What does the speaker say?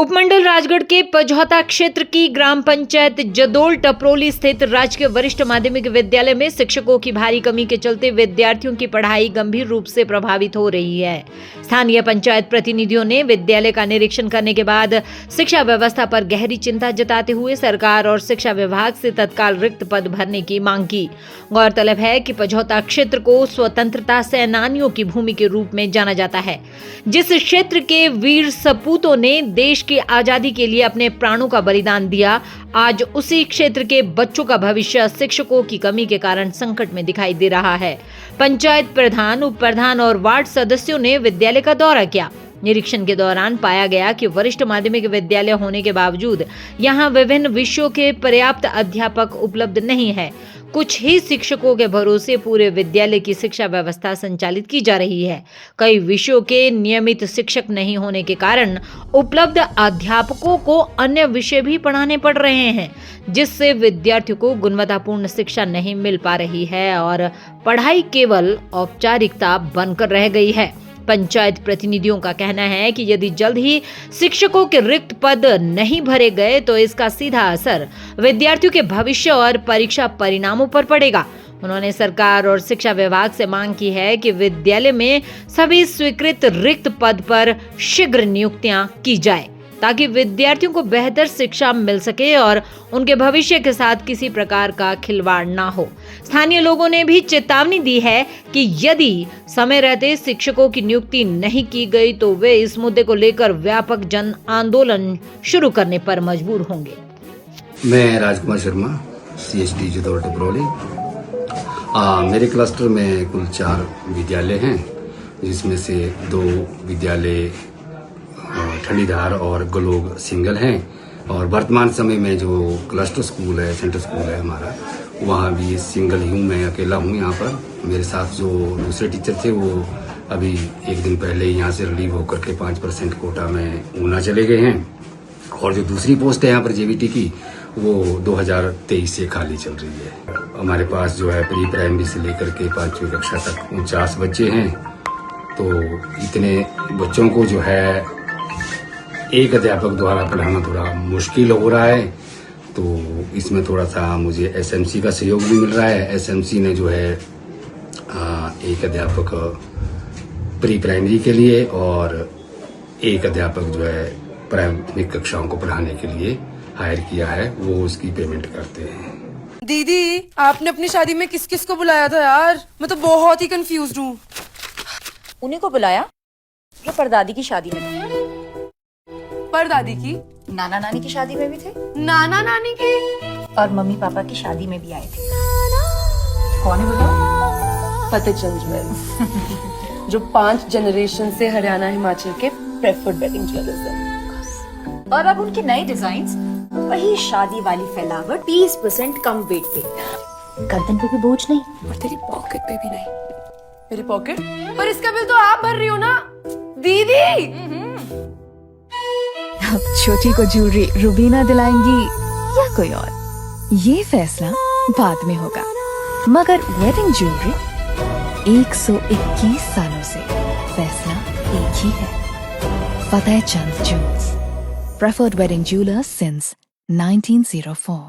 उपमंडल राजगढ़ के पझौता क्षेत्र की ग्राम पंचायत जदोल टपरोली स्थित राजकीय वरिष्ठ माध्यमिक विद्यालय में शिक्षकों की भारी कमी के चलते विद्यार्थियों की पढ़ाई गंभीर रूप से प्रभावित हो रही है। स्थानीय पंचायत प्रतिनिधियों ने विद्यालय का निरीक्षण करने के बाद शिक्षा व्यवस्था पर गहरी चिंता जताते हुए सरकार और शिक्षा विभाग से तत्काल रिक्त पद भरने की मांग की। गौरतलब है कि पझौता क्षेत्र को स्वतंत्रता सेनानियों की भूमि के रूप में जाना जाता है, जिस क्षेत्र के वीर सपूतों ने देश की आजादी के लिए अपने प्राणों का बलिदान दिया। आज उसी क्षेत्र के बच्चों का भविष्य शिक्षकों की कमी के कारण संकट में दिखाई दे रहा है। पंचायत प्रधान, उप प्रधान और वार्ड सदस्यों ने विद्यालय का दौरा किया। निरीक्षण के दौरान पाया गया कि वरिष्ठ माध्यमिक विद्यालय होने के बावजूद यहां विभिन्न विषयों के पर्याप्त अध्यापक उपलब्ध नहीं है। कुछ ही शिक्षकों के भरोसे पूरे विद्यालय की शिक्षा व्यवस्था संचालित की जा रही है। कई विषयों के नियमित शिक्षक नहीं होने के कारण उपलब्ध अध्यापकों को अन्य विषय भी पढ़ाने पड़ रहे हैं, जिससे विद्यार्थियों को गुणवत्तापूर्ण शिक्षा नहीं मिल पा रही है और पढ़ाई केवल औपचारिकता बनकर रह गई है। पंचायत प्रतिनिधियों का कहना है कि यदि जल्द ही शिक्षकों के रिक्त पद नहीं भरे गए तो इसका सीधा असर विद्यार्थियों के भविष्य और परीक्षा परिणामों पर पड़ेगा। उन्होंने सरकार और शिक्षा विभाग से मांग की है कि विद्यालय में सभी स्वीकृत रिक्त पद पर शीघ्र नियुक्तियां की जाए, ताकि विद्यार्थियों को बेहतर शिक्षा मिल सके और उनके भविष्य के साथ किसी प्रकार का खिलवाड़ ना हो। स्थानीय लोगों ने भी चेतावनी दी है कि यदि समय रहते शिक्षकों की नियुक्ति नहीं की गई तो वे इस मुद्दे को लेकर व्यापक जन आंदोलन शुरू करने पर मजबूर होंगे। मैं राजकुमार शर्मा, CHD जदोल टपरोली। मेरे क्लस्टर में कुल 4 विद्यालय हैं, जिसमें से 2 विद्यालय ठंडीधार और गलोग सिंगल हैं, और वर्तमान समय में जो क्लस्टर स्कूल है, सेंटर स्कूल है हमारा, वहाँ भी सिंगल ही हूँ। मैं अकेला हूँ यहाँ पर। मेरे साथ जो दूसरे टीचर थे वो अभी एक दिन पहले यहाँ से रिलीव होकर के 5% कोटा में ऊना चले गए हैं, और जो दूसरी पोस्ट है यहाँ पर JVT की, वो 2023 से खाली चल रही है। हमारे पास जो है प्री प्राइमरी से लेकर के 5वीं कक्षा तक 49 बच्चे हैं। तो इतने बच्चों को जो है एक अध्यापक द्वारा पढ़ाना थोड़ा मुश्किल हो रहा है, तो इसमें थोड़ा सा मुझे SMC का सहयोग भी मिल रहा है। SMC ने जो है एक अध्यापक प्री प्राइमरी के लिए और एक अध्यापक जो है प्राथमिक कक्षाओं को पढ़ाने के लिए हायर किया है, वो उसकी पेमेंट करते हैं। दीदी, आपने अपनी शादी में किस किस को बुलाया था यार? मैं तो बहुत ही कंफ्यूज हूँ। उन्हीं को बुलाया जो परदादी की शादी में थे। परदादी की? नाना नानी की शादी में भी थे, नाना नानी की, और मम्मी पापा की शादी में भी आए थे। कौन है बताओ? फतेह चंद ज्वेलर्स जो 5 जनरेशन से हरियाणा हिमाचल के प्रेफर्ड वेडिंग ज्वेलर्स हैं। और अब उनके नए डिजाइन्स, वही शादी वाली फैलावट, 30% कम वेट पे, गर्दन पे भी बोझ नहीं और तेरी पॉकेट पे भी नहीं। मेरी पॉकेट? पर इसका बिल तो आप भर रही हो ना दीदी। अब छोटी को ज्वेलरी रुबीना दिलाएंगी या कोई और, ये फैसला बाद में होगा, मगर वेडिंग ज्वेलरी 121 सालों से फैसला एक ही है। फतेह चंद jewellers, preferred wedding jewelers since 1904.